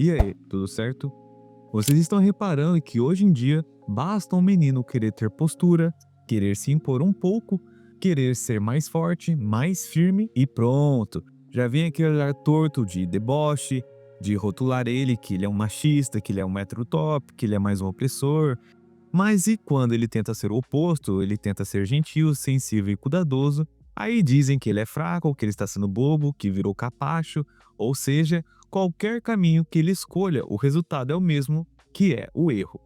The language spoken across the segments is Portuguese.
E aí, tudo certo? Vocês estão reparando que hoje em dia basta um menino querer ter postura, querer se impor um pouco, querer ser mais forte, mais firme e pronto. Já vem aquele olhar torto de deboche, de rotular ele que ele é um machista, que ele é um hétero top, que ele é mais um opressor. Mas e quando ele tenta ser o oposto, ele tenta ser gentil, sensível e cuidadoso, aí dizem que ele é fraco, que ele está sendo bobo, que virou capacho, ou seja, qualquer caminho que ele escolha, o resultado é o mesmo, que é o erro.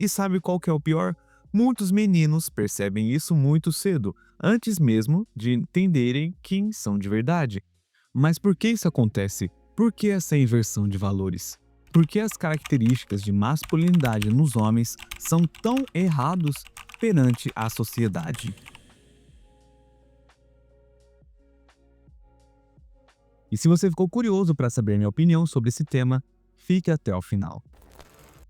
E sabe qual que é o pior? Muitos meninos percebem isso muito cedo, antes mesmo de entenderem quem são de verdade. Mas por que isso acontece? Por que essa inversão de valores? Por que as características de masculinidade nos homens são tão errados perante a sociedade? E se você ficou curioso para saber minha opinião sobre esse tema, fique até o final.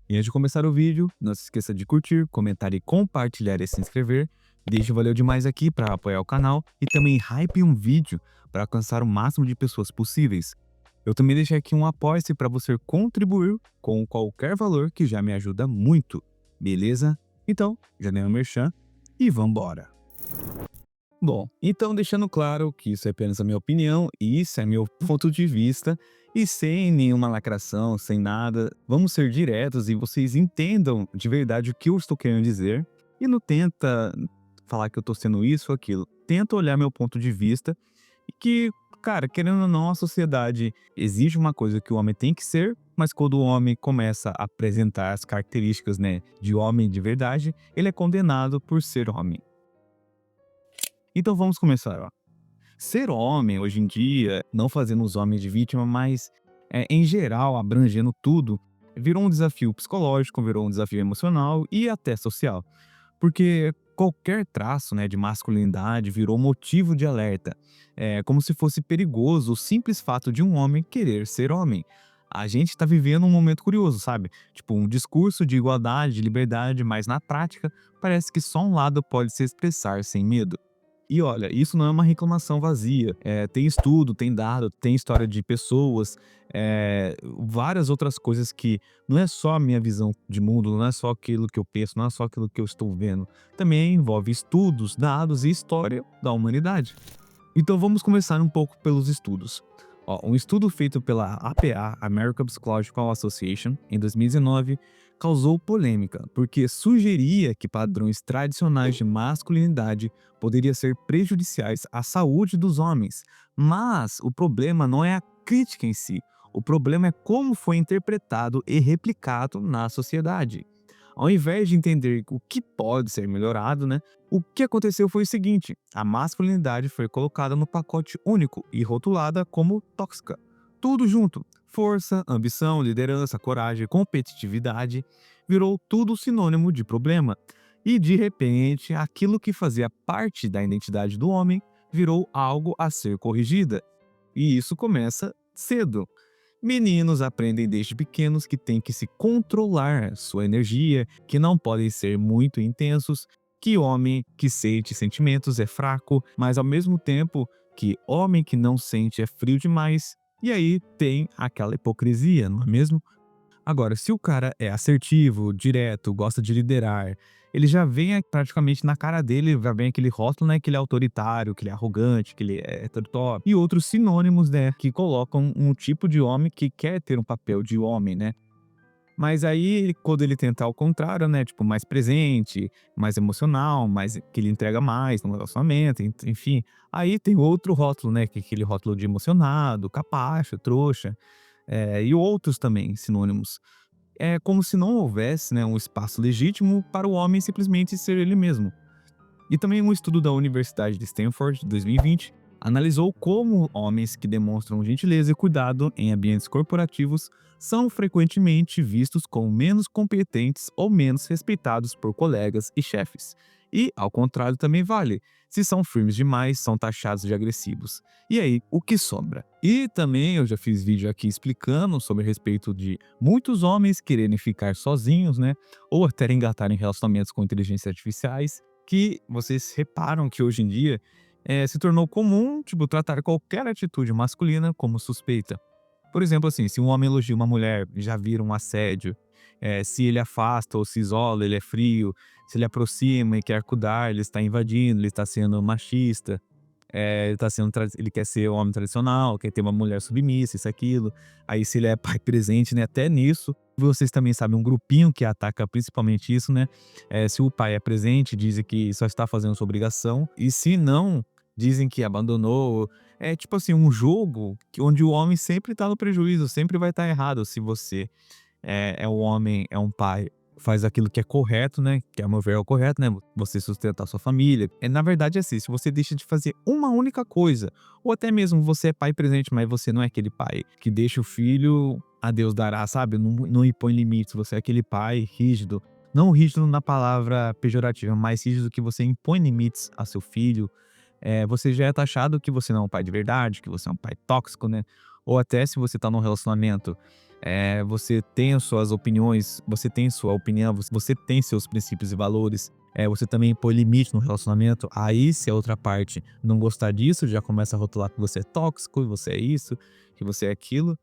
E antes de começar o vídeo, não se esqueça de curtir, comentar e compartilhar e se inscrever. Deixe o valeu demais aqui para apoiar o canal e também hype um vídeo para alcançar o máximo de pessoas possíveis. Eu também deixei aqui um apoia-se para você contribuir com qualquer valor que já me ajuda muito, beleza? Então, já dei o merchan e vambora! Bom, então deixando claro que isso é apenas a minha opinião e isso é meu ponto de vista e sem nenhuma lacração, sem nada, vamos ser diretos e vocês entendam de verdade o que eu estou querendo dizer e não tenta falar que eu estou sendo isso ou aquilo. Tenta olhar meu ponto de vista e que, cara, querendo ou não, a sociedade exige uma coisa que o homem tem que ser, mas quando o homem começa a apresentar as características, né, de homem de verdade, ele é condenado por ser homem. Então vamos começar, ó. Ser homem hoje em dia, não fazendo os homens de vítima, mas em geral, abrangendo tudo, virou um desafio psicológico, virou um desafio emocional e até social. Porque qualquer traço, né, de masculinidade virou motivo de alerta. É como se fosse perigoso o simples fato de um homem querer ser homem. A gente está vivendo um momento curioso, sabe? Tipo, um discurso de igualdade, de liberdade, mas na prática parece que só um lado pode se expressar sem medo. E olha, isso não é uma reclamação vazia. Tem estudo, tem dado, tem história de pessoas, várias outras coisas que não é só a minha visão de mundo, não é só aquilo que eu penso, não é só aquilo que eu estou vendo. Também envolve estudos, dados e história da humanidade. Então vamos começar um pouco pelos estudos. Ó, um estudo feito pela APA, American Psychological Association, em 2019, causou polêmica, porque sugeria que padrões tradicionais de masculinidade poderiam ser prejudiciais à saúde dos homens. Mas o problema não é a crítica em si, o problema é como foi interpretado e replicado na sociedade. Ao invés de entender o que pode ser melhorado, né, o que aconteceu foi o seguinte: a masculinidade foi colocada no pacote único e rotulada como tóxica. Tudo junto. Força, ambição, liderança, coragem, competitividade, virou tudo sinônimo de problema. E de repente, aquilo que fazia parte da identidade do homem virou algo a ser corrigida. E isso começa cedo. Meninos aprendem desde pequenos que têm que se controlar sua energia, que não podem ser muito intensos, que homem que sente sentimentos é fraco, mas ao mesmo tempo que homem que não sente é frio demais. E aí tem aquela hipocrisia, não é mesmo? Agora, se o cara é assertivo, direto, gosta de liderar, ele já vem praticamente na cara dele, já vem aquele rótulo, né, que ele é autoritário, que ele é arrogante, que ele é hétero top, e outros sinônimos, né, que colocam um tipo de homem que quer ter um papel de homem, né. Mas aí, quando ele tenta ao contrário, né, tipo, mais presente, mais emocional, mais que ele entrega mais no relacionamento, enfim, aí tem outro rótulo, né, que é aquele rótulo de emocionado, capacho, trouxa, e outros também sinônimos. É como se não houvesse, né, um espaço legítimo para o homem simplesmente ser ele mesmo. E também um estudo da Universidade de Stanford, de 2020, analisou como homens que demonstram gentileza e cuidado em ambientes corporativos são frequentemente vistos como menos competentes ou menos respeitados por colegas e chefes. E, ao contrário, também vale. Se são firmes demais, são taxados de agressivos. E aí, o que sobra? E também eu já fiz vídeo aqui explicando sobre a respeito de muitos homens quererem ficar sozinhos, né? Ou até engatarem relacionamentos com inteligências artificiais, que vocês reparam que hoje em dia se tornou comum, tipo, tratar qualquer atitude masculina como suspeita. Por exemplo, assim, se um homem elogia uma mulher, já vira um assédio. Se ele afasta ou se isola, ele é frio. Se ele aproxima e quer cuidar, ele está invadindo, ele está sendo machista. Ele tá sendo ele quer ser homem tradicional, quer ter uma mulher submissa, isso, aquilo. Aí se ele é pai presente, né, até nisso, vocês também sabem um grupinho que ataca principalmente isso, né, se o pai é presente, dizem que só está fazendo sua obrigação, e se não, dizem que abandonou. É tipo assim, um jogo onde o homem sempre tá no prejuízo, sempre vai estar errado. Se você é um homem, é um pai, faz aquilo que é correto, né, que ao meu ver é o correto, né, você sustentar sua família. Na verdade é assim, se você deixa de fazer uma única coisa, ou até mesmo você é pai presente, mas você não é aquele pai que deixa o filho a Deus dará, sabe, não impõe limites, você é aquele pai rígido, não rígido na palavra pejorativa, mas rígido que você impõe limites a seu filho, você já é taxado que você não é um pai de verdade, que você é um pai tóxico, né, ou até se você tá num relacionamento, você tem as suas opiniões, você tem sua opinião, você tem seus princípios e valores, você também põe limite no relacionamento. Aí, se a outra parte não gostar disso, já começa a rotular que você é tóxico, que você é isso, que você é aquilo,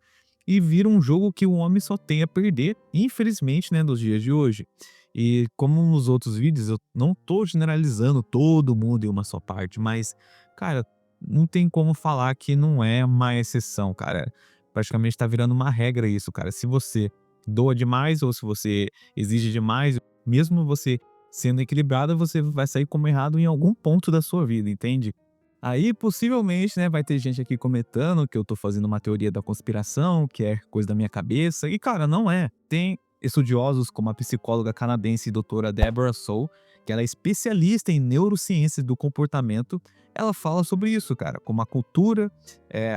e vira um jogo que o homem só tem a perder, infelizmente, né, nos dias de hoje. E como nos outros vídeos, eu não tô generalizando todo mundo em uma só parte, mas, cara, não tem como falar que não é uma exceção, cara. Praticamente tá virando uma regra isso, cara. Se você doa demais ou se você exige demais, mesmo você sendo equilibrado, você vai sair como errado em algum ponto da sua vida, entende? Aí, possivelmente, né, vai ter gente aqui comentando que eu tô fazendo uma teoria da conspiração, que é coisa da minha cabeça. E, cara, não é. Tem estudiosos como a psicóloga canadense doutora Deborah Soul, que ela é especialista em neurociências do comportamento. Ela fala sobre isso, cara, como a cultura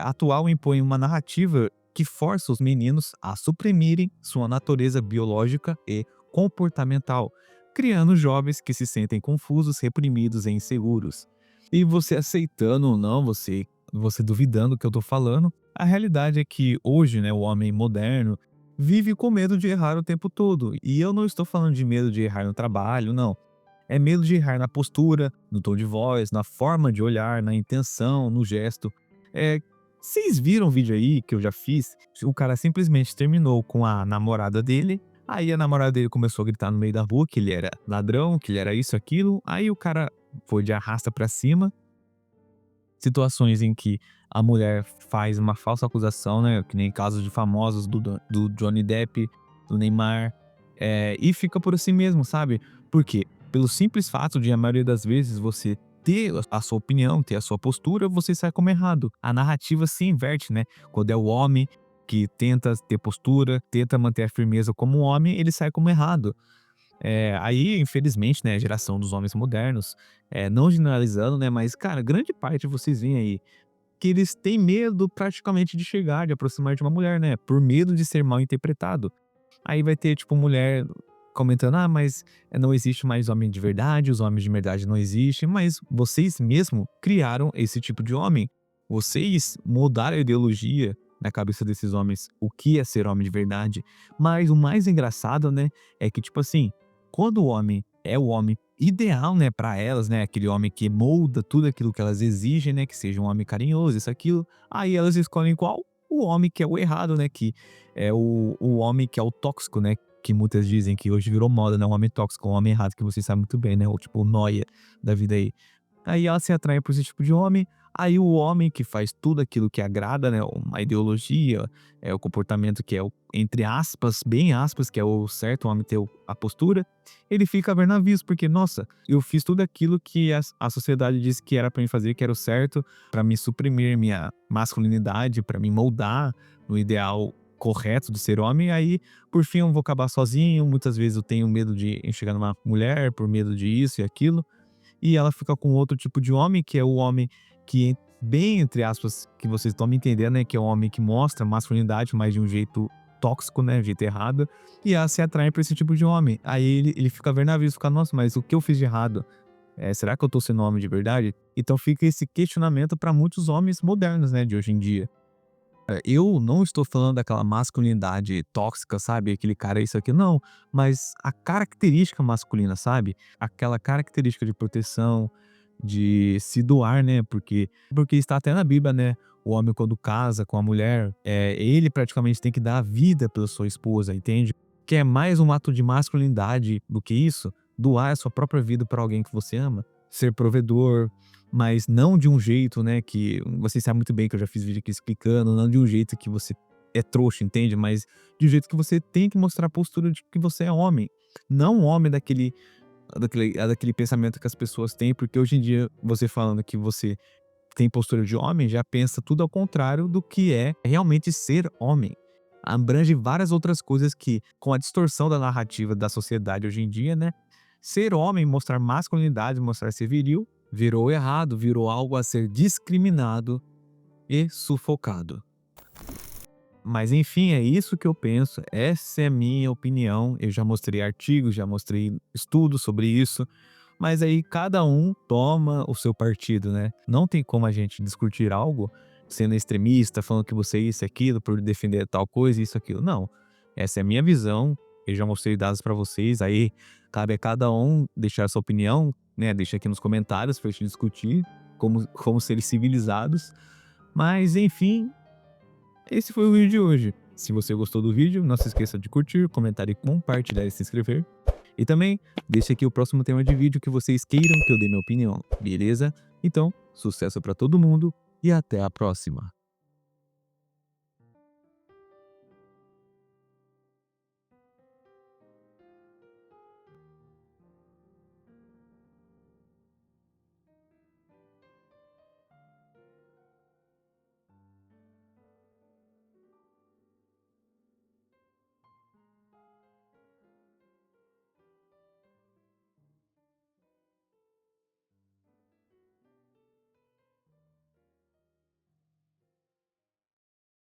atual impõe uma narrativa que força os meninos a suprimirem sua natureza biológica e comportamental, criando jovens que se sentem confusos, reprimidos e inseguros. E você aceitando ou não, você duvidando do que eu tô falando, a realidade é que hoje, né, o homem moderno vive com medo de errar o tempo todo. E eu não estou falando de medo de errar no trabalho, não. É medo de errar na postura, no tom de voz, na forma de olhar, na intenção, no gesto. É, Vocês viram o vídeo aí que eu já fiz? O cara simplesmente terminou com a namorada dele. Aí a namorada dele começou a gritar no meio da rua que ele era ladrão, que ele era isso, aquilo. Aí o cara foi de arrasta pra cima. Situações em que a mulher faz uma falsa acusação, né, que nem casos de famosos do Johnny Depp, do Neymar, e fica por assim mesmo, sabe. Por quê? Pelo simples fato de a maioria das vezes você ter a sua opinião, ter a sua postura, você sai como errado. A narrativa se inverte, né, quando é o homem que tenta ter postura, tenta manter a firmeza como um homem, ele sai como errado. Aí, infelizmente, né, a geração dos homens modernos, não generalizando, né, mas, cara, grande parte de vocês veem aí que eles têm medo praticamente de chegar, de aproximar de uma mulher, né, por medo de ser mal interpretado. Aí vai ter, tipo, mulher comentando: "Ah, mas não existe mais homem de verdade, os homens de verdade não existem", mas vocês mesmo criaram esse tipo de homem. Vocês mudaram a ideologia na cabeça desses homens, o que é ser homem de verdade. Mas o mais engraçado, né, é que, tipo assim, quando o homem é o homem ideal, né, pra elas, né, aquele homem que molda tudo aquilo que elas exigem, né, que seja um homem carinhoso, isso, aquilo, aí elas escolhem qual? O homem que é o errado, né, que é o homem que é o tóxico, né, que muitas dizem que hoje virou moda, né, um homem tóxico, um homem errado, que vocês sabem muito bem, né, ou tipo o nóia da vida aí. Aí ela se atrai por esse tipo de homem, aí o homem que faz tudo aquilo que agrada, né, uma ideologia, o comportamento que é o, entre aspas, bem aspas, que é o certo, o homem ter a postura, ele fica a ver navios, porque, nossa, eu fiz tudo aquilo que a sociedade disse que era pra mim fazer, que era o certo, pra me suprimir minha masculinidade, pra me moldar no ideal correto de ser homem, aí, por fim, eu vou acabar sozinho, muitas vezes eu tenho medo de chegar numa mulher, por medo de isso e aquilo, e ela fica com outro tipo de homem, que é o homem que, bem entre aspas, que vocês estão me entendendo, né, que é o homem que mostra masculinidade, mas de um jeito tóxico, né, jeito errado, e ela se atrai pra esse tipo de homem. Aí ele fica vendo navios, fica: "Nossa, mas o que eu fiz de errado? Será que eu tô sendo homem de verdade?" Então fica esse questionamento para muitos homens modernos, né, de hoje em dia. Eu não estou falando daquela masculinidade tóxica, sabe, aquele cara isso aqui, não, mas a característica masculina, sabe, aquela característica de proteção, de se doar, né, porque está até na Bíblia, né, o homem quando casa com a mulher, ele praticamente tem que dar a vida pela sua esposa, entende? Que é mais um ato de masculinidade do que isso, doar a sua própria vida para alguém que você ama, ser provedor, mas não de um jeito, né, que você sabe muito bem que eu já fiz vídeo aqui explicando, não de um jeito que você é trouxa, entende? Mas de um jeito que você tem que mostrar a postura de que você é homem, não um homem daquele pensamento que as pessoas têm, porque hoje em dia você falando que você tem postura de homem, já pensa tudo ao contrário do que é realmente ser homem. Abrange várias outras coisas que, com a distorção da narrativa da sociedade hoje em dia, né? Ser homem, mostrar masculinidade, mostrar ser viril, virou errado, virou algo a ser discriminado e sufocado. Mas enfim, é isso que eu penso, essa é a minha opinião. Eu já mostrei artigos, já mostrei estudos sobre isso, mas aí cada um toma o seu partido, né? Não tem como a gente discutir algo sendo extremista, falando que você é isso e aquilo, por defender tal coisa, isso, aquilo. Não. Essa é a minha visão, eu já mostrei dados para vocês, aí cabe a cada um deixar a sua opinião, né? Deixa aqui nos comentários pra gente discutir como seres civilizados. Mas enfim, esse foi o vídeo de hoje. Se você gostou do vídeo, não se esqueça de curtir, comentar e compartilhar e se inscrever. E também, deixe aqui o próximo tema de vídeo que vocês queiram que eu dê minha opinião, beleza? Então, sucesso pra todo mundo e até a próxima!